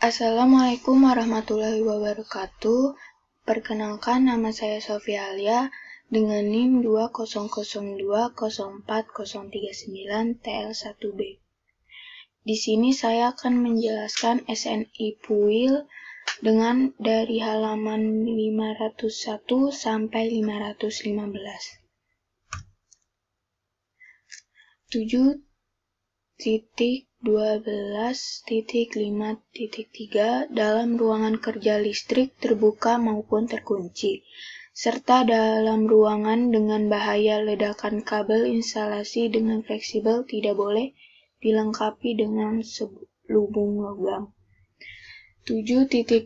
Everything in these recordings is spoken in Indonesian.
Assalamualaikum warahmatullahi wabarakatuh. Perkenalkan, nama saya Sofia Alia dengan NIM 200204039 TL1B. Di sini saya akan menjelaskan SNI Puil dengan dari halaman 501 sampai 515. 7.12.5.3 dalam ruangan kerja listrik terbuka maupun terkunci, serta dalam ruangan dengan bahaya ledakan kabel instalasi dengan fleksibel tidak boleh dilengkapi dengan selubung logam. 7.12.54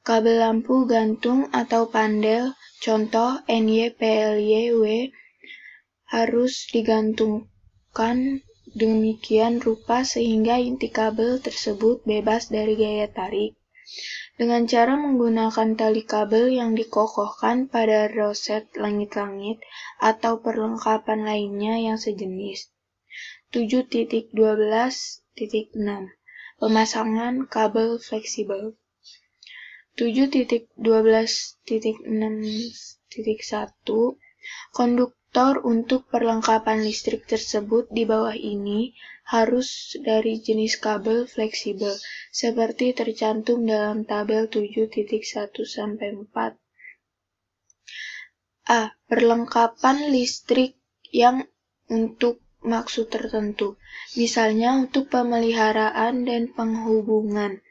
kabel lampu gantung atau pandel, contoh NY-PLY-W, harus digantungkan demikian rupa sehingga inti kabel tersebut bebas dari gaya tarik, dengan cara menggunakan tali kabel yang dikokohkan pada roset langit-langit atau perlengkapan lainnya yang sejenis. 7.12.6 Pemasangan kabel fleksibel. 7.12.6.1 Konduktor untuk perlengkapan listrik tersebut di bawah ini harus dari jenis kabel fleksibel, seperti tercantum dalam tabel 7.1-4. A. Perlengkapan listrik yang untuk maksud tertentu, misalnya untuk pemeliharaan dan penghubungan,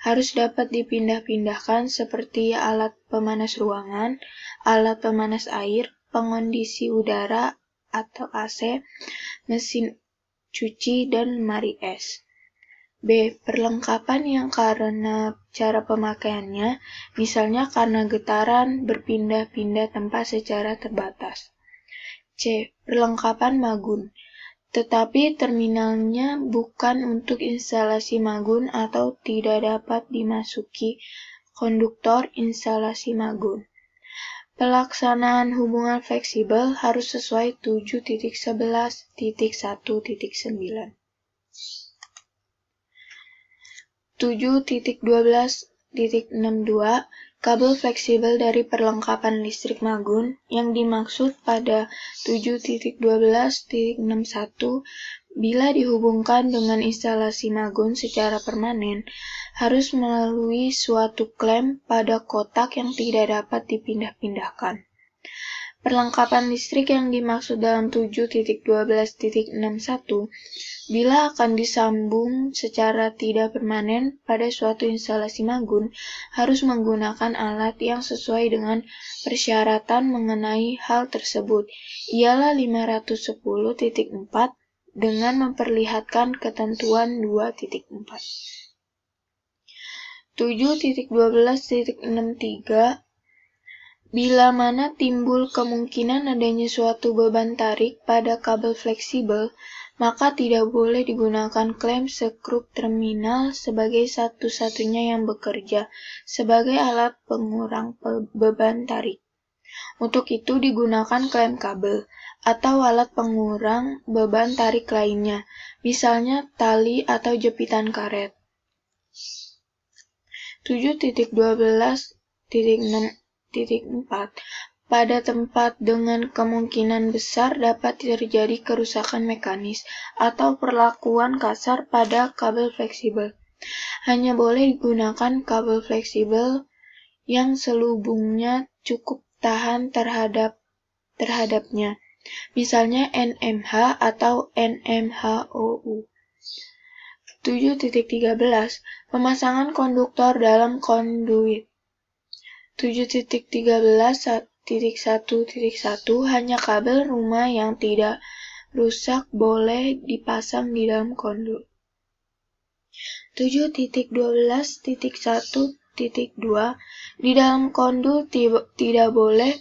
harus dapat dipindah-pindahkan seperti alat pemanas ruangan, alat pemanas air, pengondisi udara atau AC, mesin cuci, dan lemari es. B. Perlengkapan yang karena cara pemakaiannya, misalnya karena getaran, berpindah-pindah tempat secara terbatas. C. Perlengkapan magun, tetapi terminalnya bukan untuk instalasi magun atau tidak dapat dimasuki konduktor instalasi magun. Pelaksanaan hubungan fleksibel harus sesuai 7.11.1.9. 7.12.62 Kabel fleksibel dari perlengkapan listrik magun yang dimaksud pada 7.12.61 bila dihubungkan dengan instalasi magun secara permanen, harus melalui suatu klem pada kotak yang tidak dapat dipindah-pindahkan. Perlengkapan listrik yang dimaksud dalam 7.12.61 bila akan disambung secara tidak permanen pada suatu instalasi magun, harus menggunakan alat yang sesuai dengan persyaratan mengenai hal tersebut, ialah 510.4 dengan memperlihatkan ketentuan 2.4. 7.12.63 Bila mana timbul kemungkinan adanya suatu beban tarik pada kabel fleksibel, maka tidak boleh digunakan klem skrup terminal sebagai satu-satunya yang bekerja sebagai alat pengurang beban tarik. Untuk itu digunakan klem kabel atau alat pengurang beban tarik lainnya, misalnya tali atau jepitan karet. 7.12.6.4 Pada tempat dengan kemungkinan besar dapat terjadi kerusakan mekanis atau perlakuan kasar pada kabel fleksibel, hanya boleh digunakan kabel fleksibel yang selubungnya cukup tahan terhadapnya, misalnya NMH atau NMHOU. 7.13 Pemasangan konduktor dalam konduit. 7.13.1.1 Hanya kabel rumah yang tidak rusak boleh dipasang di dalam konduit. 7.12.1.2 Di dalam konduit tidak boleh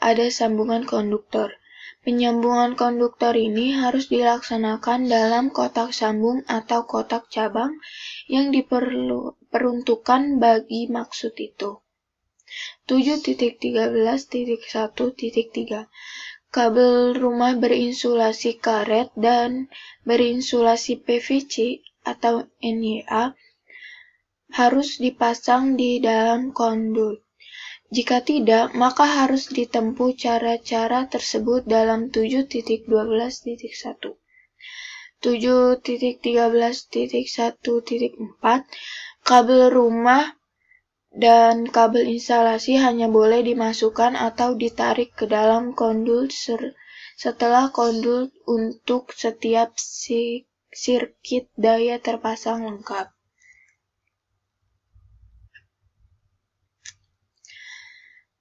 ada sambungan konduktor. Penyambungan konduktor ini harus dilaksanakan dalam kotak sambung atau kotak cabang yang diperuntukkan bagi maksud itu. 7.13.1.3 Kabel rumah berinsulasi karet dan berinsulasi PVC atau NYA harus dipasang di dalam kondul. Jika tidak, maka harus ditempuh cara-cara tersebut dalam 7.12.1. 7.13.1.4 kabel rumah dan kabel instalasi hanya boleh dimasukkan atau ditarik ke dalam kondul setelah kondul untuk setiap sirkit daya terpasang lengkap.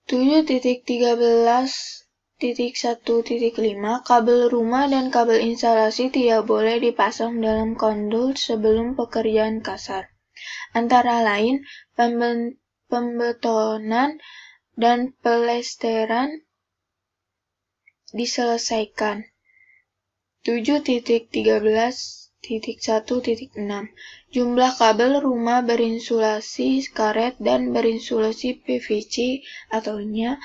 7.13.1.5 kabel rumah dan kabel instalasi tidak boleh dipasang dalam kondul sebelum pekerjaan kasar. Antara lain, pembetonan dan pelesteran diselesaikan. 7.13.1.6 Jumlah kabel rumah berinsulasi karet dan berinsulasi PVC atau nya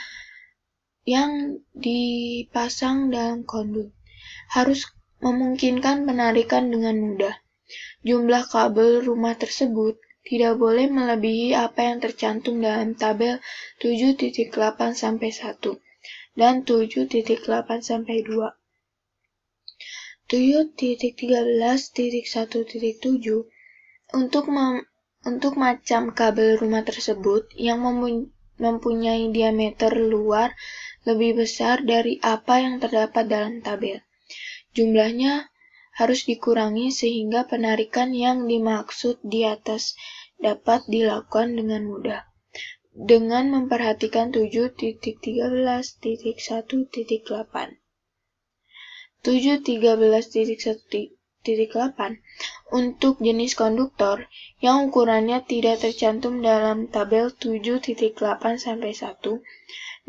yang dipasang dalam kondul harus memungkinkan penarikan dengan mudah. Jumlah kabel rumah tersebut tidak boleh melebihi apa yang tercantum dalam tabel 7.8-1 dan 7.8-2. 7.13.1.7 Untuk macam kabel rumah tersebut yang mempunyai diameter luar lebih besar dari apa yang terdapat dalam tabel, jumlahnya harus dikurangi sehingga penarikan yang dimaksud di atas dapat dilakukan dengan mudah. Dengan memperhatikan 7.13.1.8. 7.13.1.8 Untuk jenis konduktor yang ukurannya tidak tercantum dalam tabel 7.8-1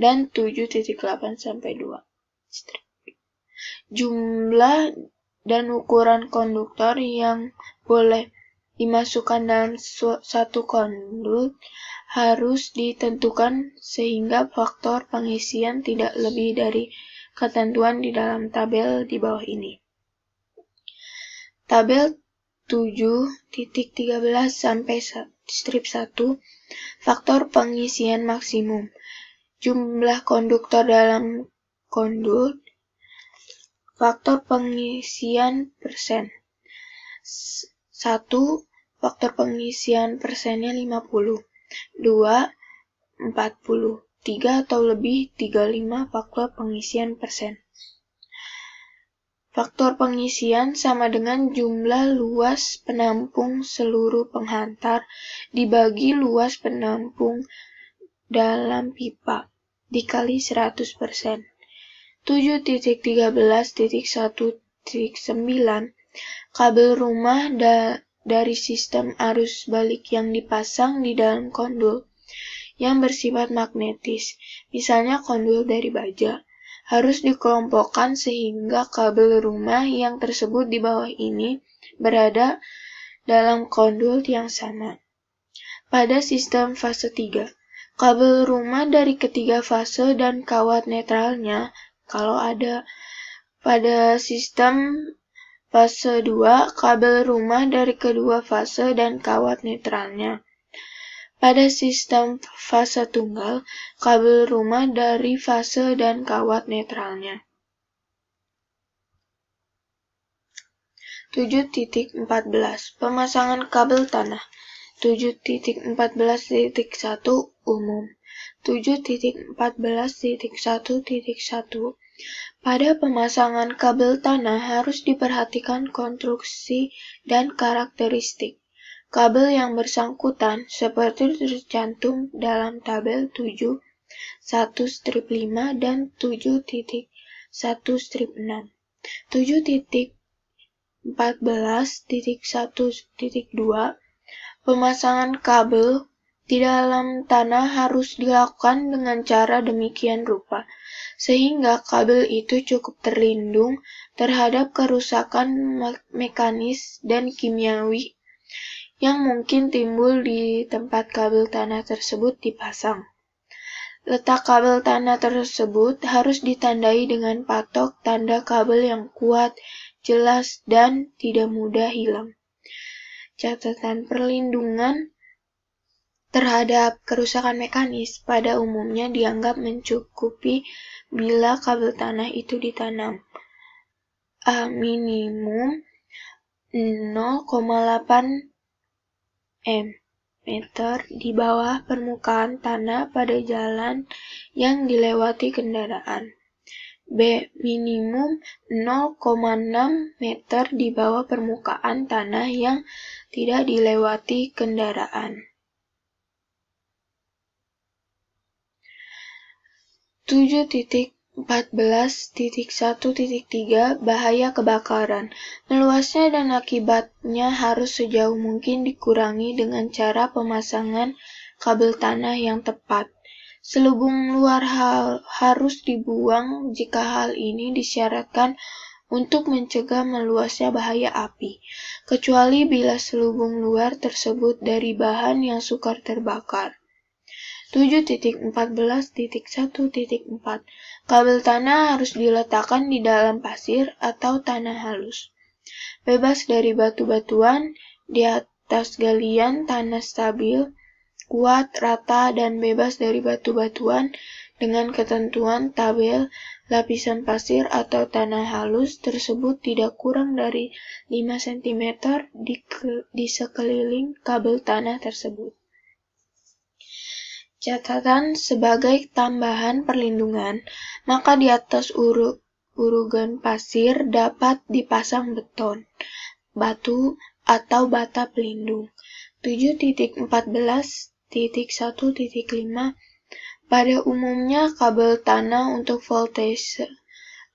dan 7.8-2. Jumlah dan ukuran konduktor yang boleh dimasukkan dalam satu kondul harus ditentukan sehingga faktor pengisian tidak lebih dari ketentuan di dalam tabel di bawah ini. Tabel 7.13-1 faktor pengisian maksimum. Jumlah konduktor dalam kondul. Faktor pengisian persen. 1. Faktor pengisian persennya 50. 2. 40. 3 atau lebih 35 faktor pengisian persen. Faktor pengisian sama dengan jumlah luas penampung seluruh penghantar dibagi luas penampung dalam pipa dikali 100%. 7.13.1.9 kabel rumah dari sistem arus balik yang dipasang di dalam kondul yang bersifat magnetis, misalnya kondul dari baja, harus dikelompokkan sehingga kabel rumah yang tersebut di bawah ini berada dalam kondul yang sama. Pada sistem fase 3, kabel rumah dari ketiga fase dan kawat netralnya, kalau ada. Pada sistem fase 2, kabel rumah dari kedua fase dan kawat netralnya. Pada sistem fase tunggal, kabel rumah dari fase dan kawat netralnya. 7.14 Pemasangan kabel tanah. 7.14.1 umum. 7.14.1.1 Pada pemasangan kabel tanah harus diperhatikan konstruksi dan karakteristik kabel yang bersangkutan seperti tercantum dalam tabel 7.1 strip 5 dan 7.1 strip 6. 7.14.1.2 Pemasangan kabel di dalam tanah harus dilakukan dengan cara demikian rupa, sehingga kabel itu cukup terlindung terhadap kerusakan mekanis dan kimiawi yang mungkin timbul di tempat kabel tanah tersebut dipasang. Letak kabel tanah tersebut harus ditandai dengan patok tanda kabel yang kuat, jelas, dan tidak mudah hilang. Catatan perlindungan terhadap kerusakan mekanis pada umumnya dianggap mencukupi bila kabel tanah itu ditanam a minimum 0,8 meter di bawah permukaan tanah pada jalan yang dilewati kendaraan. B. Minimum 0,6 meter di bawah permukaan tanah yang tidak dilewati kendaraan. 7.14.1.3 Bahaya kebakaran. Meluasnya dan akibatnya harus sejauh mungkin dikurangi dengan cara pemasangan kabel tanah yang tepat. Selubung luar harus dibuang jika hal ini disyaratkan untuk mencegah meluasnya bahaya api, kecuali bila selubung luar tersebut dari bahan yang sukar terbakar. 7.14.1.4 Kabel tanah harus diletakkan di dalam pasir atau tanah halus, bebas dari batu-batuan, di atas galian tanah stabil, kuat, rata, dan bebas dari batu-batuan dengan ketentuan tabel lapisan pasir atau tanah halus tersebut tidak kurang dari 5 cm di sekeliling kabel tanah tersebut. Catatan sebagai tambahan perlindungan, maka di atas urugan pasir dapat dipasang beton, batu, atau bata pelindung. 7.14.1.5 Pada umumnya kabel tanah untuk voltase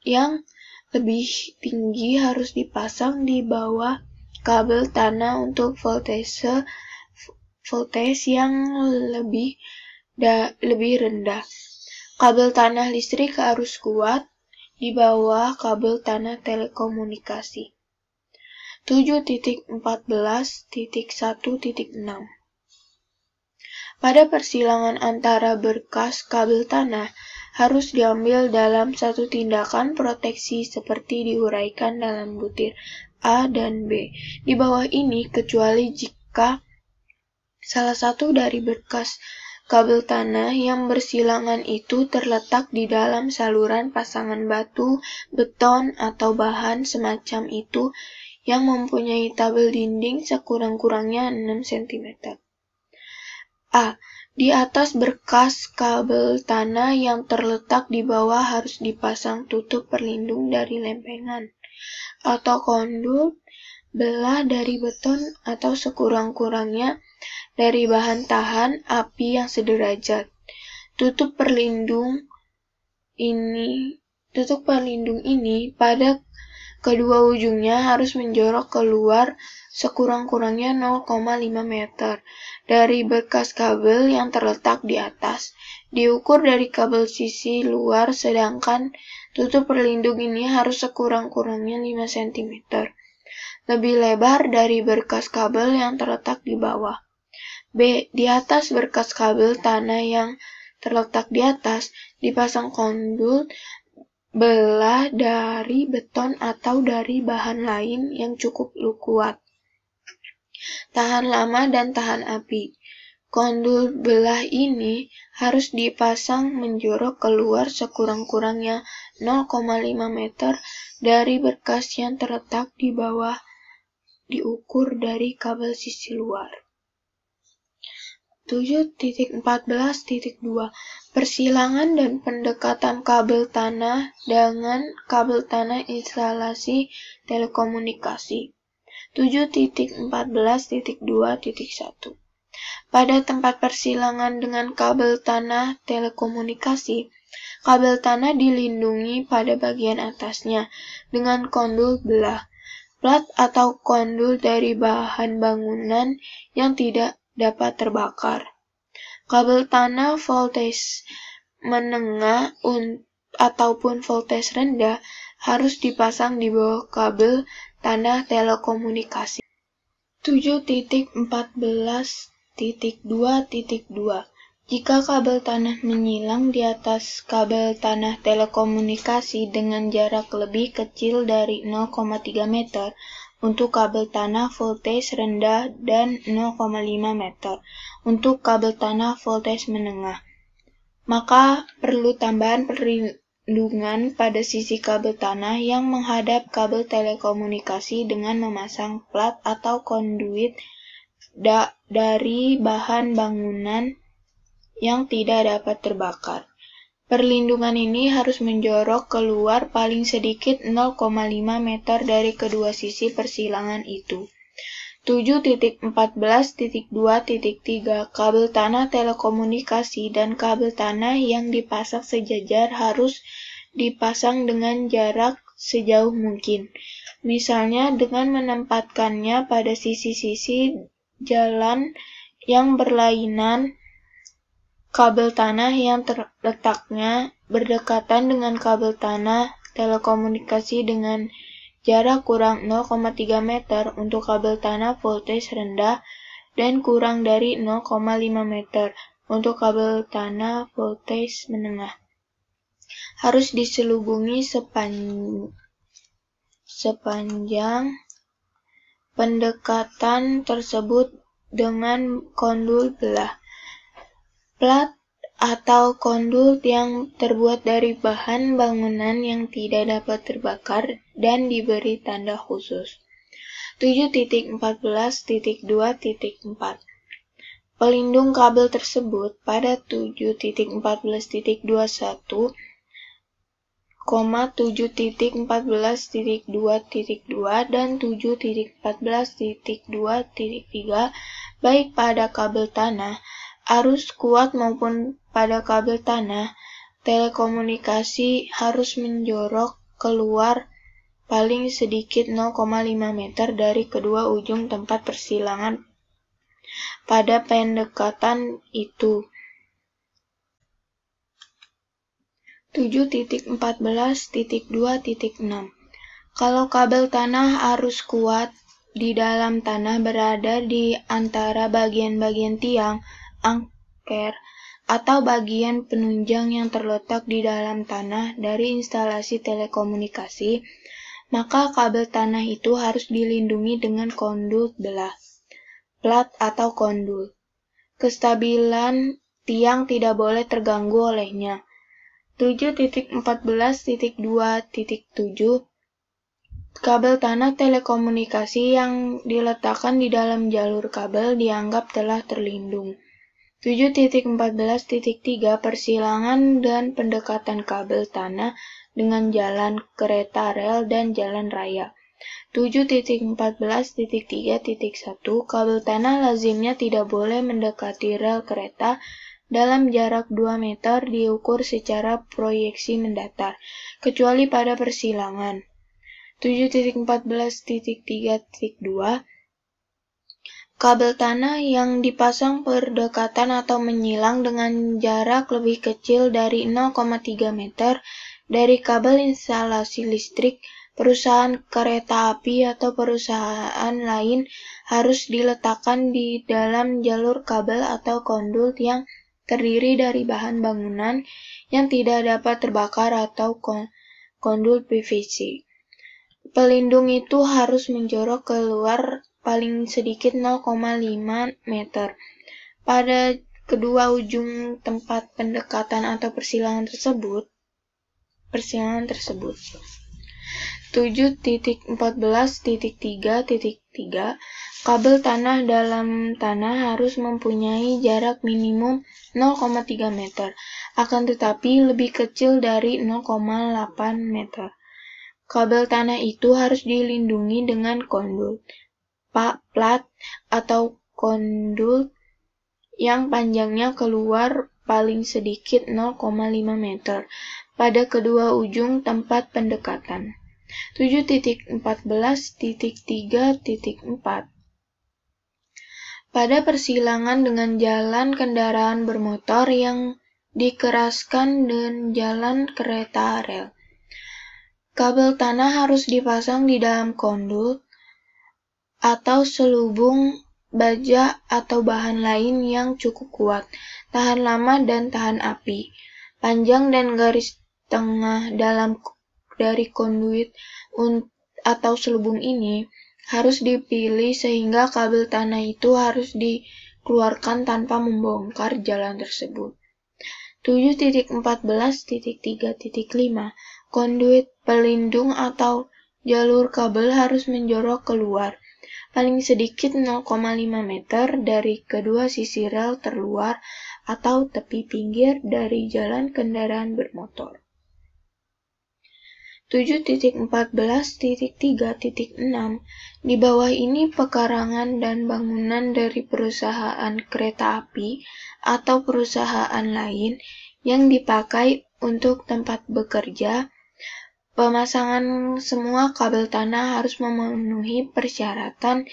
yang lebih tinggi harus dipasang di bawah kabel tanah untuk voltase yang lebih rendah. Kabel tanah listrik harus kuat di bawah kabel tanah telekomunikasi. 7.14.1.6 Pada persilangan antara berkas kabel tanah harus diambil dalam satu tindakan proteksi seperti diuraikan dalam butir A dan B. Di bawah ini, kecuali jika salah satu dari berkas kabel tanah yang bersilangan itu terletak di dalam saluran pasangan batu, beton, atau bahan semacam itu yang mempunyai tabel dinding sekurang-kurangnya 6 cm. A. Di atas berkas kabel tanah yang terletak di bawah harus dipasang tutup perlindung dari lempengan atau kondul belah dari beton atau sekurang-kurangnya dari bahan tahan api yang sederajat. Tutup pelindung ini pada kedua ujungnya harus menjorok keluar sekurang-kurangnya 0,5 meter dari berkas kabel yang terletak di atas. Diukur dari kabel sisi luar, sedangkan tutup pelindung ini harus sekurang-kurangnya 5 cm. Lebih lebar dari berkas kabel yang terletak di bawah. B. Di atas berkas kabel tanah yang terletak di atas, dipasang kondul belah dari beton atau dari bahan lain yang cukup kuat, tahan lama dan tahan api. Kondul belah ini harus dipasang menjorok keluar sekurang-kurangnya 0,5 meter dari berkas yang terletak di bawah, diukur dari kabel sisi luar. 7.14.2 Persilangan dan pendekatan kabel tanah dengan kabel tanah instalasi telekomunikasi. 7.14.2.1 Pada tempat persilangan dengan kabel tanah telekomunikasi, kabel tanah dilindungi pada bagian atasnya dengan kondul belah, plat atau kondul dari bahan bangunan yang tidak dapat terbakar. Kabel tanah voltage menengah ataupun voltage rendah harus dipasang di bawah kabel tanah telekomunikasi. 7.14.2.2 Jika kabel tanah menyilang di atas kabel tanah telekomunikasi dengan jarak lebih kecil dari 0,3 meter, untuk kabel tanah voltage rendah dan 0,5 meter untuk kabel tanah voltage menengah. Maka perlu tambahan perlindungan pada sisi kabel tanah yang menghadap kabel telekomunikasi dengan memasang plat atau konduit dari bahan bangunan yang tidak dapat terbakar. Perlindungan ini harus menjorok keluar paling sedikit 0,5 meter dari kedua sisi persilangan itu. 7.14.2.3 Kabel tanah telekomunikasi dan kabel tanah yang dipasang sejajar harus dipasang dengan jarak sejauh mungkin. Misalnya dengan menempatkannya pada sisi-sisi jalan yang berlainan. Kabel tanah yang terletaknya berdekatan dengan kabel tanah telekomunikasi dengan jarak kurang 0,3 meter untuk kabel tanah voltage rendah dan kurang dari 0,5 meter untuk kabel tanah voltage menengah. Harus diselubungi sepanjang pendekatan tersebut dengan kondul belah. Plat atau kondul yang terbuat dari bahan bangunan yang tidak dapat terbakar dan diberi tanda khusus. 7.14.2.4 Pelindung kabel tersebut pada 7.14.21, 7.14.2.2 dan 7.14.2.3 baik pada kabel tanah arus kuat maupun pada kabel tanah telekomunikasi harus menjorok keluar paling sedikit 0,5 meter dari kedua ujung tempat persilangan pada pendekatan itu. 7.14.2.6 Kalau kabel tanah arus kuat di dalam tanah berada di antara bagian-bagian tiang, angker, atau bagian penunjang yang terletak di dalam tanah dari instalasi telekomunikasi, maka kabel tanah itu harus dilindungi dengan kondul belah, plat atau kondul. Kestabilan tiang tidak boleh terganggu olehnya. 7.14.2.7 Kabel tanah telekomunikasi yang diletakkan di dalam jalur kabel dianggap telah terlindung. 7.14.3 Persilangan dan pendekatan kabel tanah dengan jalan kereta rel dan jalan raya. 7.14.3.1 Kabel tanah lazimnya tidak boleh mendekati rel kereta dalam jarak 2 meter diukur secara proyeksi mendatar, kecuali pada persilangan. 7.14.3.2 Kabel tanah yang dipasang berdekatan atau menyilang dengan jarak lebih kecil dari 0,3 meter dari kabel instalasi listrik, perusahaan kereta api atau perusahaan lain harus diletakkan di dalam jalur kabel atau kondul yang terdiri dari bahan bangunan yang tidak dapat terbakar atau kondul PVC. Pelindung itu harus menjorok keluar paling sedikit 0,5 meter pada kedua ujung tempat pendekatan atau persilangan tersebut. 7.14.3.3 Kabel tanah dalam tanah harus mempunyai jarak minimum 0,3 meter, akan tetapi lebih kecil dari 0,8 meter. Kabel tanah itu harus dilindungi dengan kondul, plat atau kondul yang panjangnya keluar paling sedikit 0,5 meter pada kedua ujung tempat pendekatan. 7.14.3.4 Pada persilangan dengan jalan kendaraan bermotor yang dikeraskan dan jalan kereta rel, kabel tanah harus dipasang di dalam kondul atau selubung baja atau bahan lain yang cukup kuat, tahan lama dan tahan api. Panjang dan garis tengah dari konduit atau selubung ini harus dipilih sehingga kabel tanah itu harus dikeluarkan tanpa membongkar jalan tersebut. 7.14.3.5 Konduit pelindung atau jalur kabel harus menjorok keluar, paling sedikit 0,5 meter dari kedua sisi rel terluar atau tepi pinggir dari jalan kendaraan bermotor. 7.14.3.6 Di bawah ini pekarangan dan bangunan dari perusahaan kereta api atau perusahaan lain yang dipakai untuk tempat bekerja. Pemasangan semua kabel tanah harus memenuhi persyaratan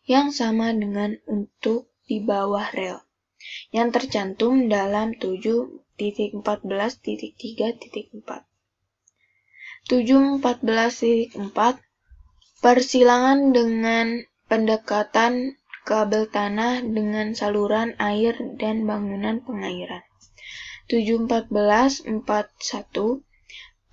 yang sama dengan untuk di bawah rel, yang tercantum dalam 7.14.3.4. 7.14.4 Persilangan dengan pendekatan kabel tanah dengan saluran air dan bangunan pengairan. 7.14.4.1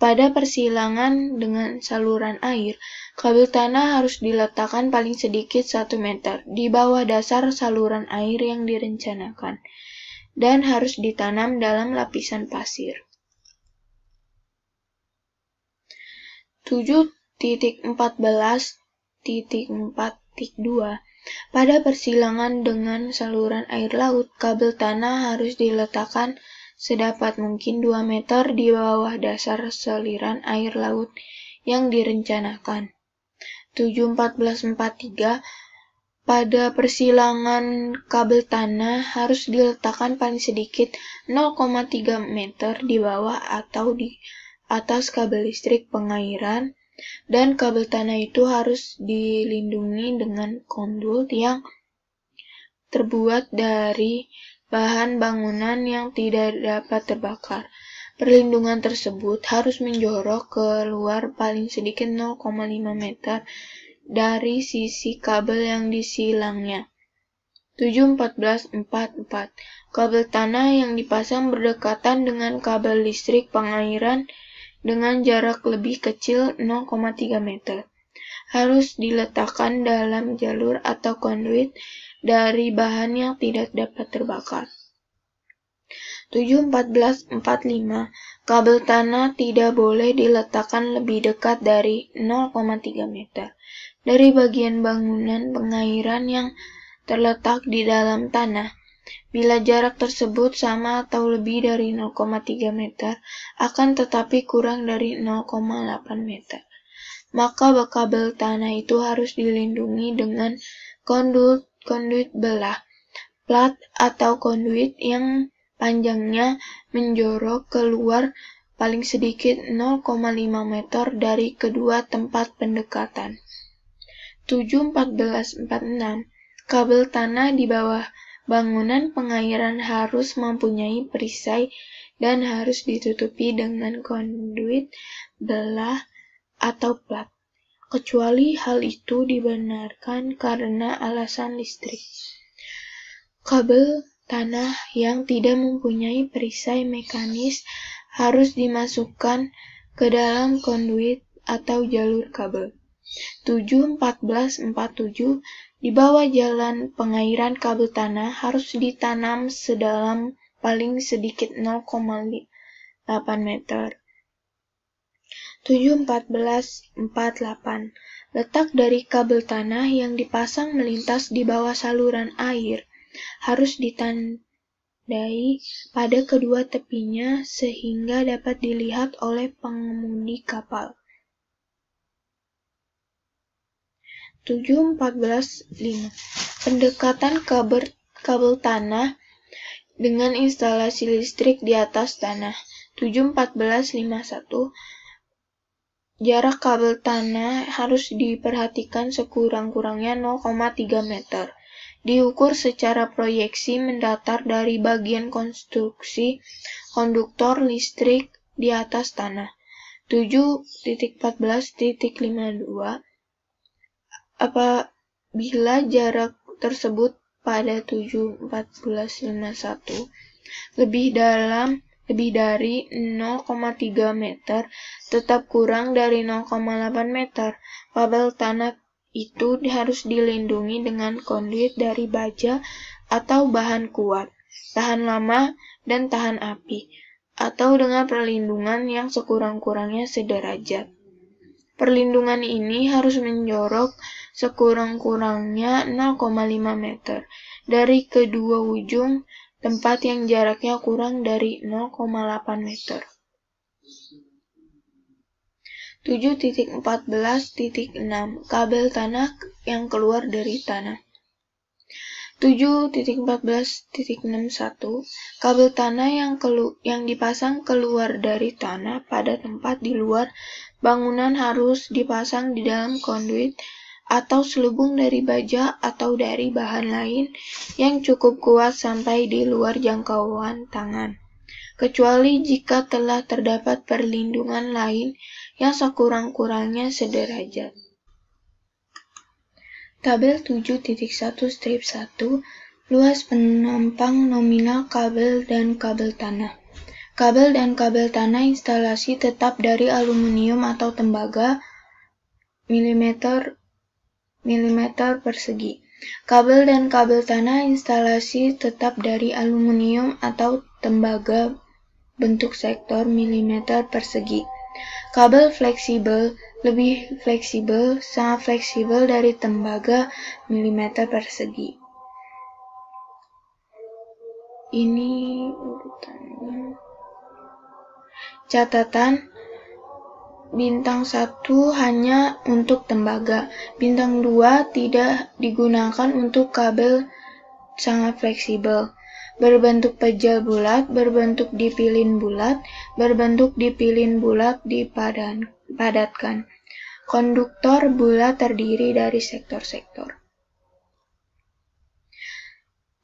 Pada persilangan dengan saluran air, kabel tanah harus diletakkan paling sedikit 1 meter di bawah dasar saluran air yang direncanakan dan harus ditanam dalam lapisan pasir. 7.14.4.2 Pada persilangan dengan saluran air laut, kabel tanah harus diletakkan sedapat mungkin 2 meter di bawah dasar saliran air laut yang direncanakan. 7.14.4.3 Pada persilangan kabel tanah harus diletakkan paling sedikit 0,3 meter di bawah atau di atas kabel listrik pengairan, dan kabel tanah itu harus dilindungi dengan konduit yang terbuat dari bahan bangunan yang tidak dapat terbakar. Perlindungan tersebut harus menjorok keluar paling sedikit 0,5 meter dari sisi kabel yang disilangnya. 7.14.4.4 Kabel tanah yang dipasang berdekatan dengan kabel listrik pengairan dengan jarak lebih kecil 0,3 meter harus diletakkan dalam jalur atau konduit dari bahan yang tidak dapat terbakar. 7.14.4.5 Kabel tanah tidak boleh diletakkan lebih dekat dari 0,3 meter dari bagian bangunan pengairan yang terletak di dalam tanah. Bila jarak tersebut sama atau lebih dari 0,3 meter, akan tetapi kurang dari 0,8 meter, maka kabel tanah itu harus dilindungi dengan konduit belah, plat atau konduit yang panjangnya menjorok keluar paling sedikit 0,5 meter dari kedua tempat pendekatan. 7.14.4.6 Kabel tanah di bawah bangunan pengairan harus mempunyai perisai dan harus ditutupi dengan konduit belah atau plat, kecuali hal itu dibenarkan karena alasan listrik. Kabel tanah yang tidak mempunyai perisai mekanis harus dimasukkan ke dalam konduit atau jalur kabel. 7.14.4.7 Di bawah jalan pengairan kabel tanah harus ditanam sedalam paling sedikit 0,8 meter. 7.14.4.8 Letak dari kabel tanah yang dipasang melintas di bawah saluran air harus ditandai pada kedua tepinya sehingga dapat dilihat oleh pengemudi kapal. 7.14.5 Pendekatan kabel tanah dengan instalasi listrik di atas tanah. 7.14.5.1 Jarak kabel tanah harus diperhatikan sekurang-kurangnya 0,3 meter. Diukur secara proyeksi mendatar dari bagian konstruksi konduktor listrik di atas tanah. 7.14.52 Apabila jarak tersebut pada 7.14.51 lebih dari 0,3 meter, tetap kurang dari 0,8 meter, kabel tanah itu harus dilindungi dengan konduit dari baja atau bahan kuat, tahan lama, dan tahan api, atau dengan perlindungan yang sekurang-kurangnya sederajat. Perlindungan ini harus menjorok sekurang-kurangnya 0,5 meter dari kedua ujung tempat yang jaraknya kurang dari 0,8 meter. 7.14.6 Kabel tanah yang keluar dari tanah. 7.14.61 Kabel tanah yang dipasang keluar dari tanah pada tempat di luar bangunan harus dipasang di dalam konduit atau selubung dari baja atau dari bahan lain yang cukup kuat sampai di luar jangkauan tangan, kecuali jika telah terdapat perlindungan lain yang sekurang-kurangnya sederajat. Tabel 7.1-1 Luas penampang nominal kabel dan kabel tanah. Kabel dan kabel tanah instalasi tetap dari aluminium atau tembaga mm persegi. Kabel dan kabel tanah instalasi tetap dari aluminium atau tembaga bentuk sektor mm persegi. Kabel fleksibel lebih fleksibel, sangat fleksibel dari tembaga mm persegi. Ini urutannya. Catatan: bintang 1 hanya untuk tembaga, bintang 2 tidak digunakan untuk kabel sangat fleksibel, berbentuk pejal bulat, berbentuk dipilin bulat, berbentuk dipilin bulat dipadatkan. Konduktor bulat terdiri dari sektor-sektor.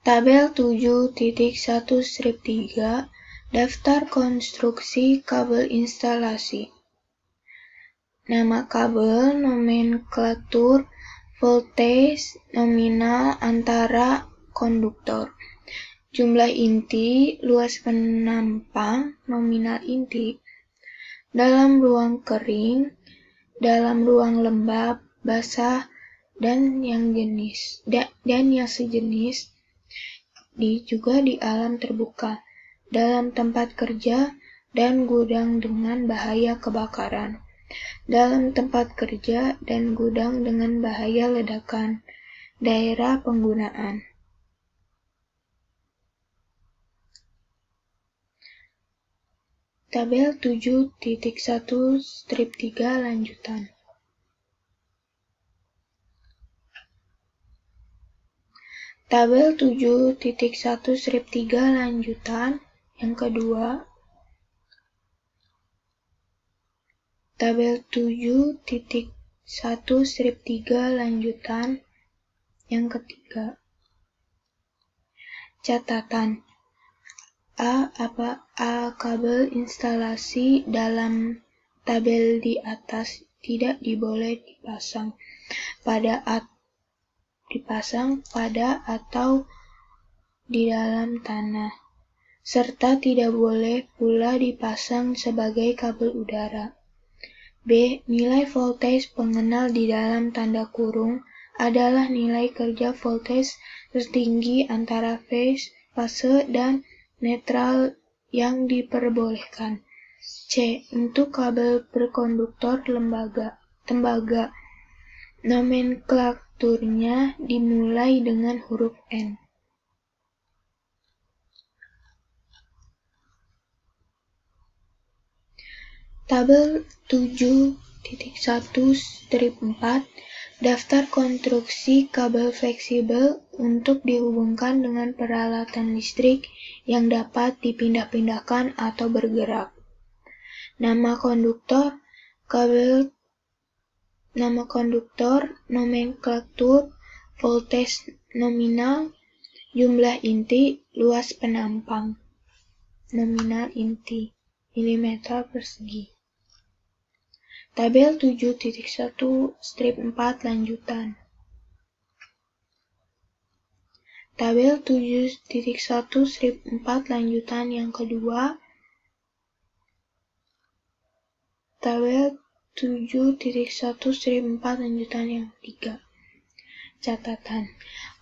Tabel 7.1-3 Daftar konstruksi kabel instalasi. Nama kabel, nomenklatur, voltage, nominal antara konduktor. Jumlah inti, luas penampang, nominal inti. Dalam ruang kering, dalam ruang lembab, basah, dan yang sejenis. Juga di alam terbuka, dalam tempat kerja dan gudang dengan bahaya kebakaran, dalam tempat kerja dan gudang dengan bahaya ledakan. Daerah penggunaan. Tabel 7.1-3 lanjutan. Tabel 7.1-3 lanjutan yang kedua. Tabel 7.1-3 lanjutan yang ketiga. Catatan: A kabel instalasi dalam tabel di atas tidak diboleh dipasang pada atau di dalam tanah, serta tidak boleh pula dipasang sebagai kabel udara. B. Nilai voltage pengenal di dalam tanda kurung adalah nilai kerja voltage tertinggi antara fase dan netral yang diperbolehkan. C. Untuk kabel berkonduktor tembaga, nomenklaturnya dimulai dengan huruf N. Tabel 7.1-4 Daftar konstruksi kabel fleksibel untuk dihubungkan dengan peralatan listrik yang dapat dipindah-pindahkan atau bergerak. Nama konduktor, kabel, nama konduktor, nomenklatur, voltage nominal, jumlah inti, luas penampang, nominal inti, mm persegi. Tabel 7.1-4 lanjutan. Tabel 7.1-4 lanjutan yang kedua. Tabel 7.1/4 lanjutan yang 3. Catatan.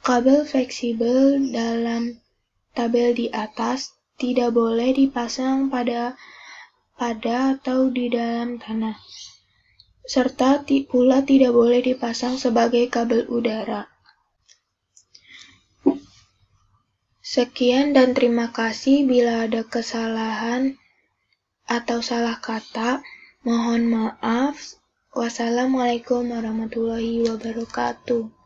Kabel fleksibel dalam tabel di atas tidak boleh dipasang pada atau di dalam tanah, serta pula tidak boleh dipasang sebagai kabel udara. Sekian dan terima kasih. Bila ada kesalahan atau salah kata, mohon maaf. Wassalamualaikum warahmatullahi wabarakatuh.